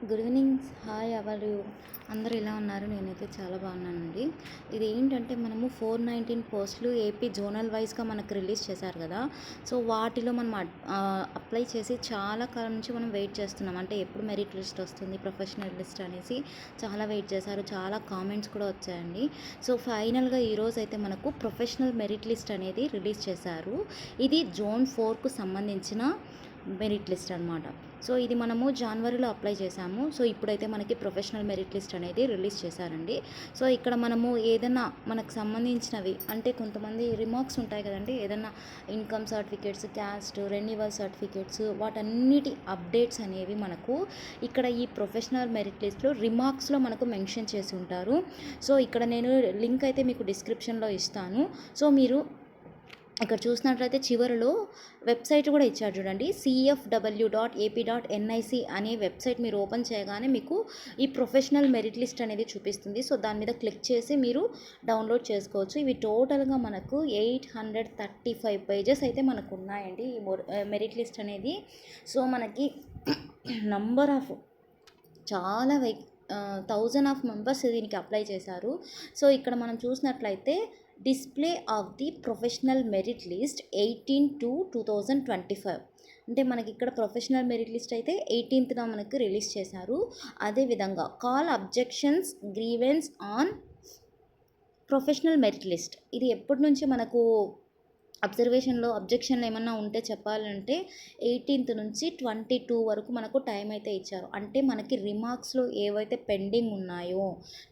Good evening. Hi, ఎవరు అందరూ ఎలా ఉన్నారు? నేనైతే చాలా బాగున్నానండి. ఇది ఏంటంటే మనము 419 పోస్టులు ఏపీ జోనల్ వైజ్గా మనకు రిలీజ్ చేశారు కదా. సో వాటిలో మనం అప్లై చేసి చాలా కాలం నుంచి మనం వెయిట్ చేస్తున్నాం. అంటే ఎప్పుడు మెరిట్ లిస్ట్ వస్తుంది, ప్రొఫెషనల్ లిస్ట్ అనేసి చాలా వెయిట్ చేశారు. చాలా కామెంట్స్ కూడా వచ్చాయండి. సో ఫైనల్గా ఈరోజు అయితే మనకు ప్రొఫెషనల్ మెరిట్ లిస్ట్ అనేది రిలీజ్ చేశారు. ఇది జోన్ 4కు సంబంధించిన మెరిట్ లిస్ట్ అనమాట. సో ఇది మనము జనవరిలో అప్లై చేసాము. సో ఇప్పుడైతే మనకి ప్రొఫెషనల్ మెరిట్ లిస్ట్ అనేది రిలీజ్ చేశారండి. సో ఇక్కడ మనము ఏదైనా మనకు సంబంధించినవి అంటే కొంతమంది రిమార్క్స్ ఉంటాయి కదండి, ఏదైనా income certificates, caste, renewal certificates, వాటన్నిటి అప్డేట్స్ అనేవి మనకు ఇక్కడ ఈ ప్రొఫెషనల్ మెరిట్ లిస్ట్లో రిమార్క్స్లో మనకు మెన్షన్ చేసి ఉంటారు. సో ఇక్కడ నేను లింక్ అయితే మీకు డిస్క్రిప్షన్లో ఇస్తాను. సో మీరు ఇక్కడ చూసినట్లయితే చివరిలో వెబ్సైట్ కూడా ఇచ్చారు చూడండి, cfw.ap.nic అనే వెబ్సైట్ మీరు ఓపెన్ చేయగానే మీకు ఈ ప్రొఫెషనల్ మెరిట్ లిస్ట్ అనేది చూపిస్తుంది. సో దాని మీద క్లిక్ చేసి మీరు డౌన్లోడ్ చేసుకోవచ్చు. ఇవి టోటల్గా మనకు 835 పేజెస్ అయితే మనకు ఉన్నాయండి ఈ మెరిట్ లిస్ట్ అనేది. సో మనకి నంబర్ ఆఫ్ చాలా 1000 ఆఫ్ మెంబర్స్ దీనికి అప్లై చేశారు. సో ఇక్కడ మనం చూసినట్లయితే display of the professional merit list 18/2/2025 అంటే మనకి ఇక్కడ ప్రొఫెషనల్ మెరిట్ లిస్ట్ అయితే 18న మనకు రిలీజ్ చేశారు. అదేవిధంగా call objections grievance on professional merit list ఇది ఎప్పటి నుంచి మనకు అబ్జర్వేషన్లో అబ్జెక్షన్లు ఏమన్నా ఉంటే చెప్పాలంటే 18th నుంచి 22 వరకు మనకు టైం అయితే ఇచ్చారు. అంటే మనకి రిమార్క్స్లో ఏవైతే పెండింగ్ ఉన్నాయో,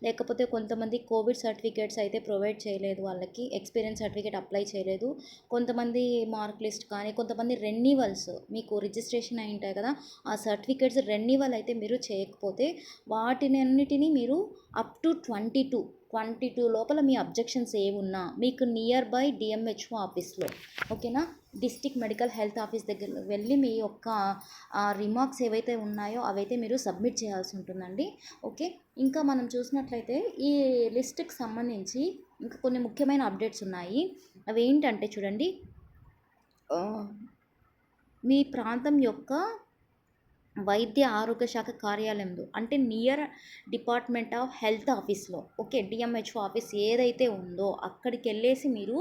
లేకపోతే కొంతమంది కోవిడ్ సర్టిఫికేట్స్ అయితే ప్రొవైడ్ చేయలేదు, వాళ్ళకి ఎక్స్పీరియన్స్ సర్టిఫికేట్ అప్లై చేయలేదు, కొంతమంది మార్క్ లిస్ట్ కానీ కొంతమంది రెన్యువల్స్ మీకు రిజిస్ట్రేషన్ అయి ఉంటాయి కదా, ఆ సర్టిఫికేట్స్ రెన్యువల్ అయితే మీరు చేయకపోతే వాటిని అన్నిటినీ మీరు అప్ టు 22 లోపల మీ అబ్జెక్షన్స్ ఏమున్నా మీకు నియర్ బై డిఎంహెచ్ఓ ఆఫీస్లో, ఓకేనా, డిస్ట్రిక్ట్ మెడికల్ హెల్త్ ఆఫీస్ దగ్గర వెళ్ళి మీ యొక్క రిమార్క్స్ ఏవైతే ఉన్నాయో అవైతే మీరు సబ్మిట్ చేయాల్సి ఉంటుందండి. ఓకే, ఇంకా మనం చూసినట్లయితే ఈ లిస్ట్కి సంబంధించి ఇంకా కొన్ని ముఖ్యమైన అప్డేట్స్ ఉన్నాయి. అవి ఏంటంటే చూడండి, మీ ప్రాంతం యొక్క వైద్య ఆరోగ్య శాఖ కార్యాలయంలో అంటే నియర్ డిపార్ట్మెంట్ ఆఫ్ హెల్త్ ఆఫీస్లో, ఓకే, డిఎంహెచ్ఓ ఆఫీస్ ఏదైతే ఉందో అక్కడికి వెళ్ళేసి మీరు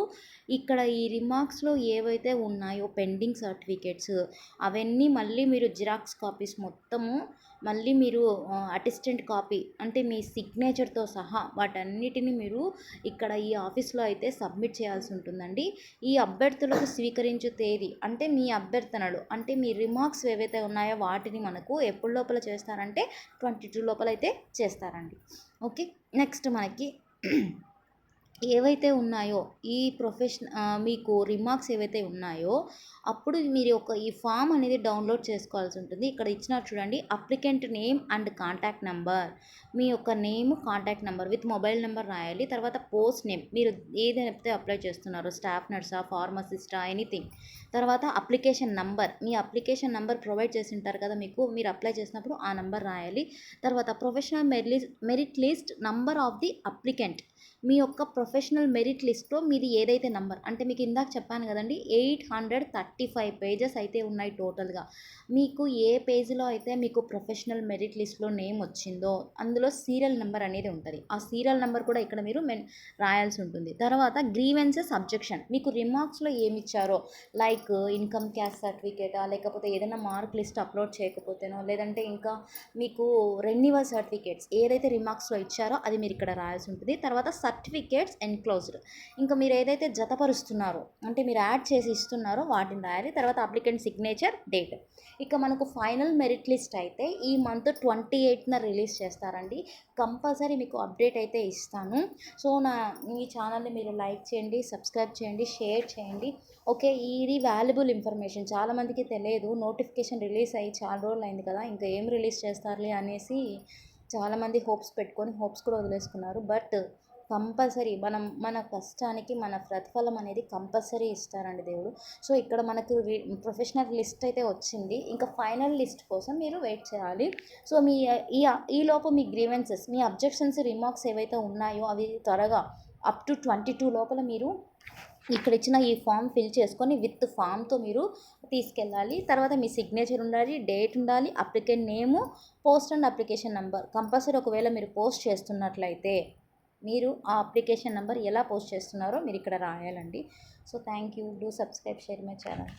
ఇక్కడ ఈ రిమార్క్స్లో ఏవైతే ఉన్నాయో పెండింగ్ సర్టిఫికేట్స్ అవన్నీ మళ్ళీ మీరు జిరాక్స్ కాపీస్ మొత్తము మళ్ళీ మీరు అటెస్టెంట్ కాపీ అంటే మీ సిగ్నేచర్తో సహా వాటన్నిటిని మీరు ఇక్కడ ఈ ఆఫీస్లో అయితే సబ్మిట్ చేయాల్సి ఉంటుందండి. ఈ అభ్యర్థులకు స్వీకరించు తేదీ అంటే మీ అభ్యర్థనలు అంటే మీ రిమార్క్స్ ఏవైతే ఉన్నాయో వాటిని మనకు ఎప్పుడు లోపల చేస్తారంటే 22 లోపల అయితే చేస్తారండి. ఓకే, నెక్స్ట్ మనకి ఏవైతే ఉన్నాయో ఈ మీకు రిమార్క్స్ ఏవైతే ఉన్నాయో అప్పుడు మీరు ఈ ఫామ్ అనేది డౌన్లోడ్ చేసుకోవాల్సి ఉంటుంది. ఇక్కడ ఇచ్చినారు చూడండి, applicant name and contact number, మీ యొక్క name, contact number with mobile number రాయాలి. తర్వాత పోస్ట్ నేమ్, మీరు ఏదైతే అప్లై చేస్తున్నారో స్టాఫ్ నర్సా, ఫార్మసిస్టా, ఎనీథింగ్. తర్వాత అప్లికేషన్ నంబర్, మీ అప్లికేషన్ నెంబర్ ప్రొవైడ్ చేసి ఉంటారు కదా మీకు, మీరు అప్లై చేసినప్పుడు ఆ నెంబర్ రాయాలి. తర్వాత professional merit list number of the applicant, మీ యొక్క ప్రొఫెషనల్ మెరిట్ లిస్ట్లో మీది ఏదైతే నంబర్ అంటే మీకు ఇందాక చెప్పాను కదండి 835 పేజెస్ అయితే ఉన్నాయి టోటల్గా. మీకు ఏ పేజీలో అయితే మీకు ప్రొఫెషనల్ మెరిట్ లిస్ట్లో నేమ్ వచ్చిందో అందులో సీరియల్ నెంబర్ అనేది ఉంటుంది. ఆ సీరియల్ నెంబర్ కూడా ఇక్కడ మీరు రాయాల్సి ఉంటుంది. తర్వాత గ్రీవెన్సెస్ అబ్జెక్షన్, మీకు రిమార్క్స్లో ఏమి ఇచ్చారో లైక్ ఇన్కమ్ క్యాస్ట్ సర్టిఫికేటా, లేకపోతే ఏదైనా మార్క్ లిస్ట్ అప్లోడ్ చేయకపోతేనో, లేదంటే ఇంకా మీకు రెన్యువల్ సర్టిఫికేట్స్ ఏదైతే రిమార్క్స్లో ఇచ్చారో అది మీరు ఇక్కడ రాయాల్సి ఉంటుంది. తర్వాత సర్టిఫికేట్స్ ఎన్క్లోజ్డ్, ఇంకా మీరు ఏదైతే జతపరుస్తున్నారో అంటే మీరు యాడ్ చేసి ఇస్తున్నారో వాటిని రాయాలి. తర్వాత అప్లికెంట్ సిగ్నేచర్, డేట్. ఇక మనకు ఫైనల్ మెరిట్ లిస్ట్ అయితే ఈ మంత్ 28న రిలీజ్ చేస్తారండి. కంపల్సరీ మీకు అప్డేట్ అయితే ఇస్తాను. సో ఈ ఛానల్ని మీరు లైక్ చేయండి, సబ్స్క్రైబ్ చేయండి, షేర్ చేయండి. ఓకే, ఇది వాల్యుబుల్ ఇన్ఫర్మేషన్, చాలామందికి తెలియదు. నోటిఫికేషన్ రిలీజ్ అయ్యి చాలా రోజులు అయింది కదా, ఇంకా ఏం రిలీజ్ చేస్తారులే అనేసి చాలామంది హోప్స్ పెట్టుకొని హోప్స్ కూడా వదిలేసుకున్నారు. బట్ కంపల్సరీ మన కష్టానికి మన ప్రతిఫలం అనేది కంపల్సరీ ఇస్తారండి దేవుడు. సో ఇక్కడ మనకు ప్రొఫెషనల్ లిస్ట్ అయితే వచ్చింది, ఇంకా ఫైనల్ లిస్ట్ కోసం మీరు వెయిట్ చేయాలి. సో ఈ లోపు మీ గ్రీవెన్సెస్, మీ అబ్జెక్షన్స్, రిమార్క్స్ ఏవైతే ఉన్నాయో అవి త్వరగా అప్ టు 22 లోపల మీరు ఇక్కడ ఇచ్చిన ఈ ఫామ్ ఫిల్ చేసుకొని విత్ ఫామ్తో మీరు తీసుకెళ్ళాలి. తర్వాత మీ సిగ్నేచర్ ఉండాలి, డేట్ ఉండాలి, applicant name, post and application number compulsory. ఒకవేళ మీరు పోస్ట్ చేస్తున్నట్లయితే మీరు ఆ అప్లికేషన్ నెంబర్ ఎలా పోస్ట్ చేస్తున్నారో మీరు ఇక్కడ రాయాలండి. So thank you. Do subscribe, share my channel.